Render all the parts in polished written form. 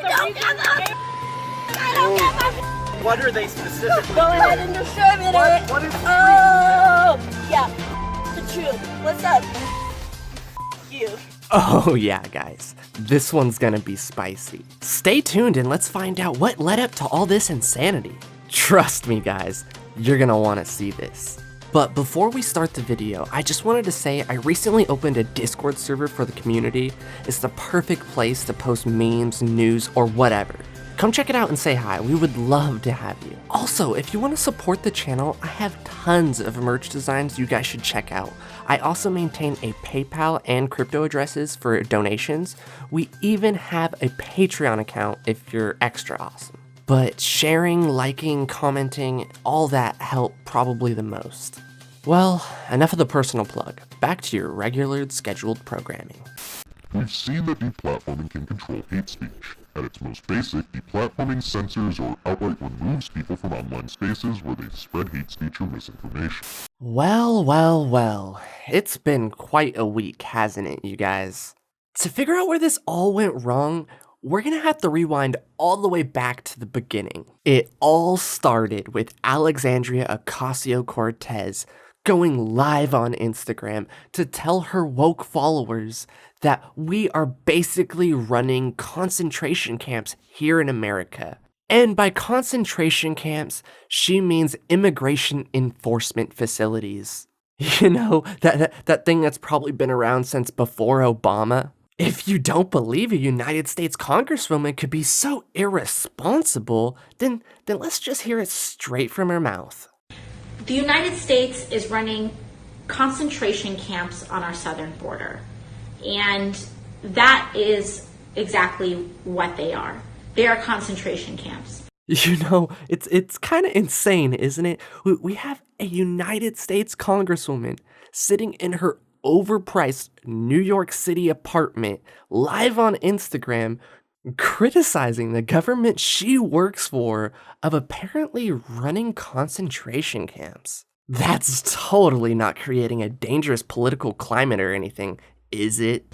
don't give a I don't give a What are they specifically Go ahead and distribute it. What is Oh, yeah. The truth. What's up? You. Oh yeah, guys, this one's gonna be spicy. Stay tuned and let's find out what led up to all this insanity. Trust me guys, you're gonna wanna see this. But before we start the video, I just wanted to say I recently opened a Discord server for the community. It's the perfect place to post memes, news, or whatever. Come check it out and say hi, we would love to have you. Also, if you want to support the channel, I have tons of merch designs you guys should check out. I also maintain a PayPal and crypto addresses for donations. We even have a Patreon account if you're extra awesome. But sharing, liking, commenting, all that help probably the most. Well, enough of the personal plug. Back to your regular scheduled programming. We've seen that deplatforming can control hate speech. At its most basic, deplatforming censors or outright removes people from online spaces where they spread hate speech or misinformation. Well, it's been quite a week, hasn't it, you guys? To figure out where this all went wrong, we're gonna have to rewind all the way back to the beginning. It all started with Alexandria Ocasio-Cortez going live on Instagram to tell her woke followers that we are basically running concentration camps here in America. And by concentration camps, she means immigration enforcement facilities. You know, that thing that's probably been around since before Obama. If you don't believe a United States congresswoman could be so irresponsible, then let's just hear it straight from her mouth. The United States is running concentration camps on our southern border. And that is exactly what they are. They are concentration camps. You know, it's kind of insane, isn't it? We have a United States congresswoman sitting in her overpriced New York City apartment live on Instagram criticizing the government she works for of apparently running concentration camps. That's totally not creating a dangerous political climate or anything, is it?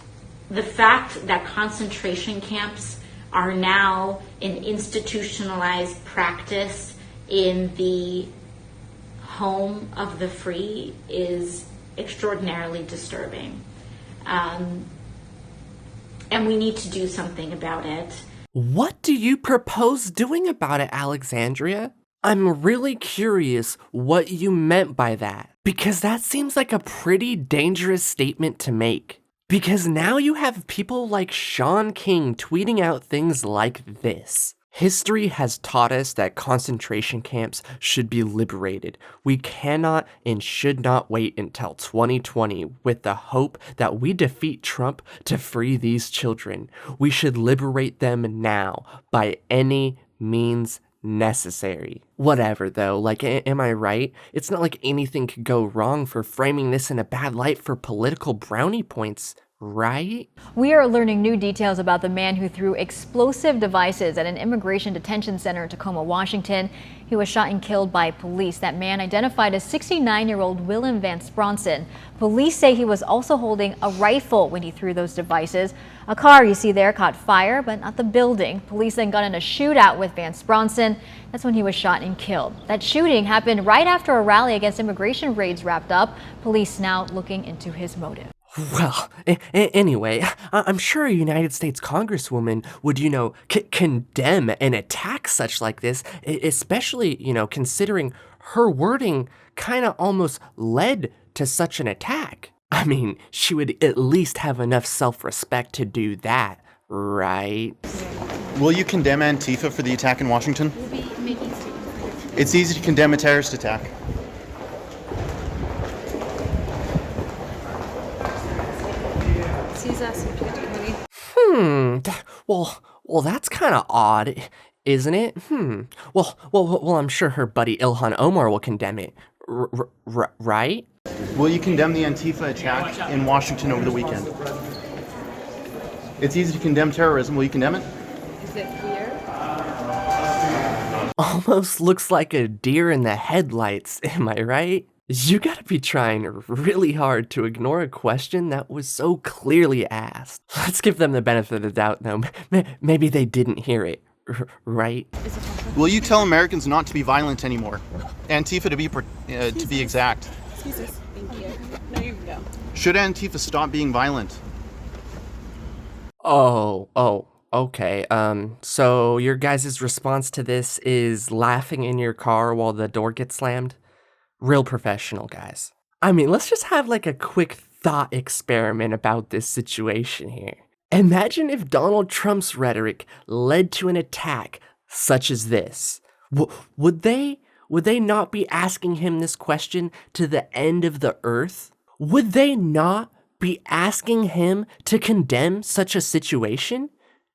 The fact that concentration camps are now an institutionalized practice in the home of the free is extraordinarily disturbing. And we need to do something about it. What do you propose doing about it, Alexandria? I'm really curious what you meant by that, because that seems like a pretty dangerous statement to make. Because now you have people like Sean King tweeting out things like this. History has taught us that concentration camps should be liberated. We cannot and should not wait until 2020 with the hope that we defeat Trump to free these children. We should liberate them now by any means necessary. Whatever though, like, am I right? It's not like anything could go wrong for framing this in a bad light for political brownie points, right? We are learning new details about the man who threw explosive devices at an immigration detention center in Tacoma, Washington. He was shot and killed by police. That man, identified as 69-year-old Willem Van Spronsen. Police say he was also holding a rifle when he threw those devices. A car you see there caught fire, but not the building. Police then got in a shootout with Van Spronsen. That's when he was shot and killed. That shooting happened right after a rally against immigration raids wrapped up. Police now looking into his motive. Well, anyway, I'm sure a United States congresswoman would, condemn an attack such like this, especially, considering her wording kind of almost led to such an attack. I mean, she would at least have enough self-respect to do that, right? Will you condemn Antifa for the attack in Washington? We'll be making statements. It's easy to condemn a terrorist attack. Well, that's kind of odd, isn't it? Well, I'm sure her buddy Ilhan Omar will condemn it, right? Will you condemn the Antifa attack in Washington over the weekend? It's easy to condemn terrorism. Will you condemn it? Is it clear? Almost looks like a deer in the headlights, am I right? You gotta be trying really hard to ignore a question that was so clearly asked. Let's give them the benefit of the doubt, though. Maybe they didn't hear it, right? Will you tell Americans not to be violent anymore? Antifa to be exact. Excuse us. Thank you. No, you go. Should Antifa stop being violent? Oh, okay. So your guys' response to this is laughing in your car while the door gets slammed? Real professional, guys. I mean, let's just have like a quick thought experiment about this situation here. Imagine if Donald Trump's rhetoric led to an attack such as this. Would they not be asking him this question to the end of the earth? Would they not be asking him to condemn such a situation?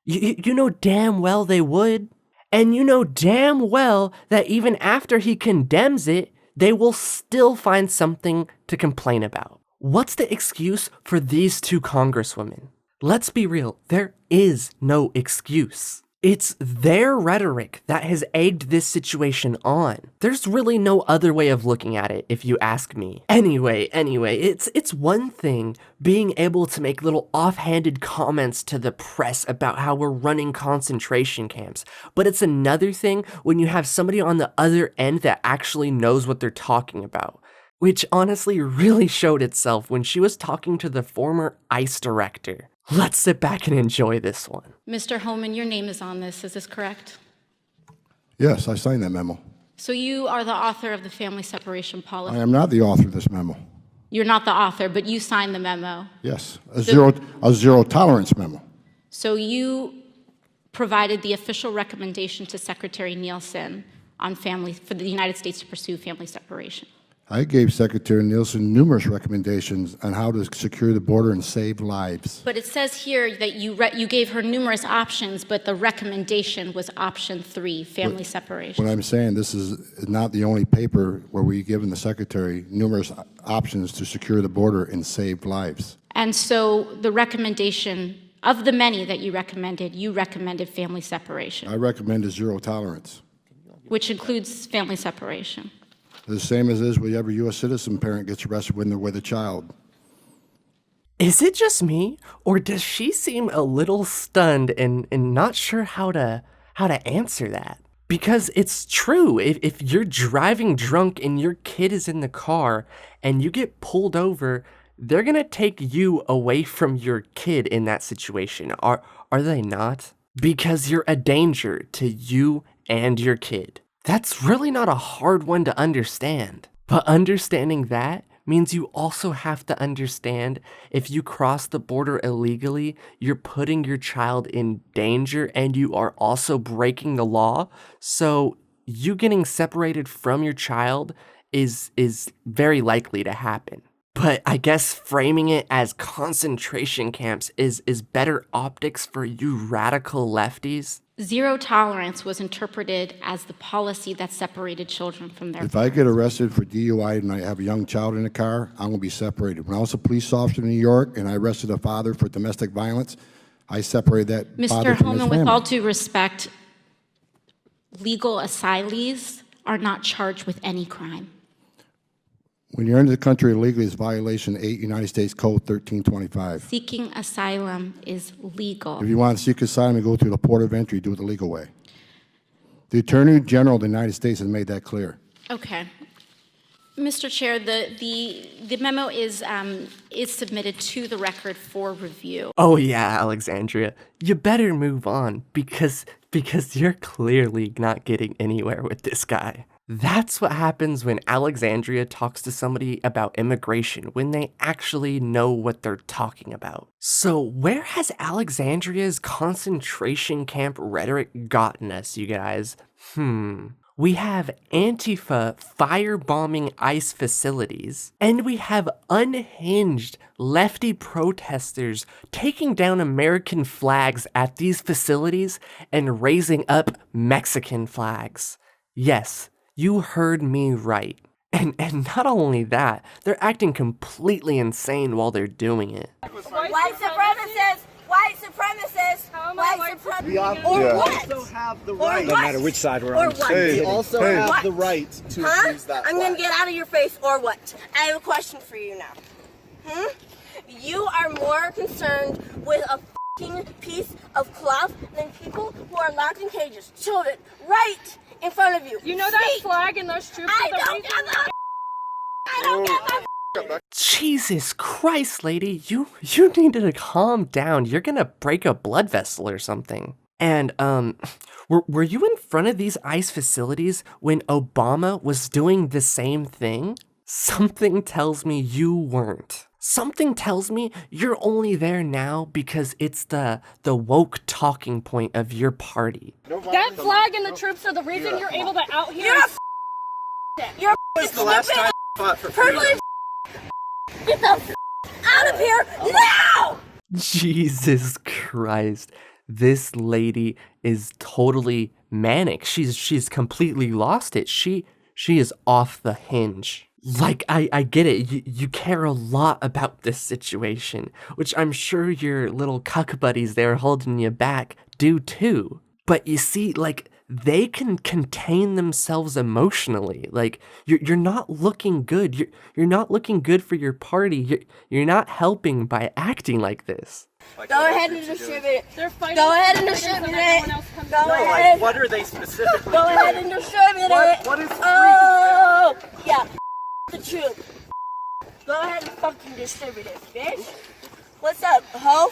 You know damn well they would. And you know damn well that even after he condemns it, they will still find something to complain about. What's the excuse for these two congresswomen? Let's be real, there is no excuse. It's their rhetoric that has egged this situation on. There's really no other way of looking at it, if you ask me. Anyway, it's one thing being able to make little offhanded comments to the press about how we're running concentration camps, but it's another thing when you have somebody on the other end that actually knows what they're talking about. Which honestly really showed itself when she was talking to the former ICE director. Let's sit back and enjoy this one. Mr. Holman, your name is on this. Is this correct? Yes, I signed that memo. So you are the author of the family separation policy. I am not the author of this memo. You're not the author, but you signed the memo. Yes, a zero tolerance memo. So you provided the official recommendation to Secretary Nielsen on for the United States to pursue family separation. I gave Secretary Nielsen numerous recommendations on how to secure the border and save lives. But it says here that you gave her numerous options, but the recommendation was option 3, family separation. What I'm saying, this is not the only paper where we've given the Secretary numerous options to secure the border and save lives. And so the recommendation, of the many that you recommended family separation. I recommended zero tolerance. Which includes family separation. The same as is with every U.S. citizen parent gets arrested when they're with a child. Is it just me, or does she seem a little stunned and not sure how to answer that? Because it's true, if you're driving drunk and your kid is in the car and you get pulled over, they're gonna take you away from your kid in that situation, are they not? Because you're a danger to you and your kid. That's really not a hard one to understand. But understanding that means you also have to understand if you cross the border illegally, you're putting your child in danger and you are also breaking the law. So you getting separated from your child is very likely to happen. But I guess framing it as concentration camps is better optics for you radical lefties. Zero tolerance was interpreted as the policy that separated children from their If I get arrested for DUI and I have a young child in the car, I'm going to be separated. When I was a police officer in New York and I arrested a father for domestic violence, I separated that father Mr. from his Holman, family. with all due respect, legal asylees are not charged with any crime. When you're into the country illegally, it's violation 8 United States Code 1325. Seeking asylum is legal. If you want to seek asylum, you go through the port of entry, do it the legal way. The Attorney General of the United States has made that clear. Okay. Mr. Chair, the memo is submitted to the record for review. Oh yeah, Alexandria, you better move on because you're clearly not getting anywhere with this guy. That's what happens when Alexandria talks to somebody about immigration, when they actually know what they're talking about. So where has Alexandria's concentration camp rhetoric gotten us, you guys? We have Antifa firebombing ICE facilities, and we have unhinged lefty protesters taking down American flags at these facilities and raising up Mexican flags. Yes, you heard me right. And not only that, they're acting completely insane while they're doing it. White supremacists! White supremacists! White supremacists! Or what? have the Or right. what? No matter which side we're Or on. what? We also Or have what? the right to Huh? use that I'm gonna flag. get out of your face, or what? I have a question for you now. You are more concerned with a f***ing piece of cloth than people who are locked in cages. Children, right in front of you. You know that flag and those troops I are the don't reason- give a I don't give a Jesus Christ, lady, you needed to calm down. You're gonna break a blood vessel or something. And were you in front of these ICE facilities when Obama was doing the same thing? Something tells me you weren't. Something tells me you're only there now because it's the woke talking point of your party. That flag and the troops are the reason you're able to out here. You're a You're a When was the last time you fought for freedom? privileged. Get the out of here now! Jesus Christ. This lady is totally manic. She's completely lost it. She is off the hinge. Like, I get it. You care a lot about this situation, which I'm sure your little cuck buddies there holding you back do too. But you see, like, they can contain themselves emotionally. Like, you're not looking good. You're not looking good for your party. You're not helping by acting like this. Go ahead and distribute it. They're fighting. Go ahead and for distribute freedom, it. everyone else comes Go in. No, ahead. like, what are they specifically Go doing? ahead and distribute it. What is free? Oh, yeah. The truth. Go ahead and fucking distribute it, bitch. What's up, ho?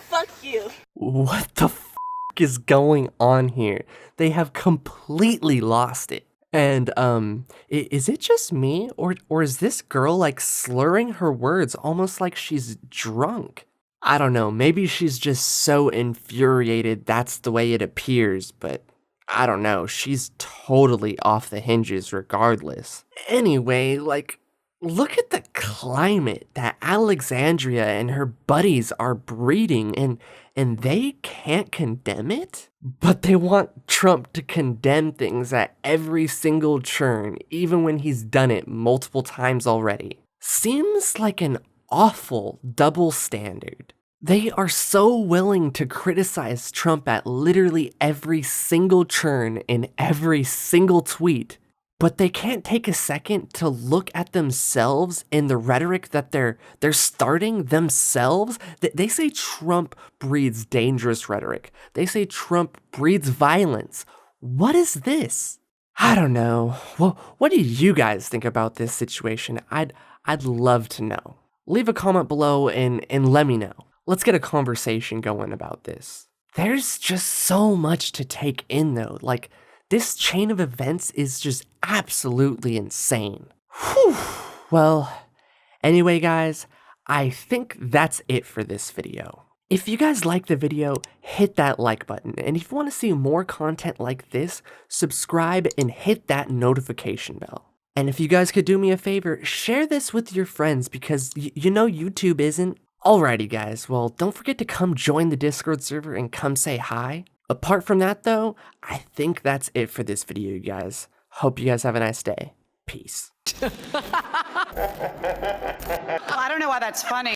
Fuck you. What the f is going on here? They have completely lost it. And is it just me, or is this girl like slurring her words almost like she's drunk? I don't know, maybe she's just so infuriated that's the way it appears, but I don't know, she's totally off the hinges regardless. Anyway, like, look at the climate that Alexandria and her buddies are breeding, and they can't condemn it? But they want Trump to condemn things at every single turn, even when he's done it multiple times already. Seems like an awful double standard. They are so willing to criticize Trump at literally every single turn in every single tweet, but they can't take a second to look at themselves in the rhetoric that they're starting themselves. They say Trump breeds dangerous rhetoric. They say Trump breeds violence. What is this? I don't know. Well, what do you guys think about this situation? I'd love to know. Leave a comment below and let me know. Let's get a conversation going about this. There's just so much to take in though. Like, this chain of events is just absolutely insane. Whew. Well, anyway guys, I think that's it for this video. If you guys like the video, hit that like button. And if you want to see more content like this, subscribe and hit that notification bell. And if you guys could do me a favor, share this with your friends because you know YouTube isn't. Alrighty guys, well don't forget to come join the Discord server and come say hi. Apart from that though, I think that's it for this video you guys. Hope you guys have a nice day. Peace. Well, I don't know why that's funny.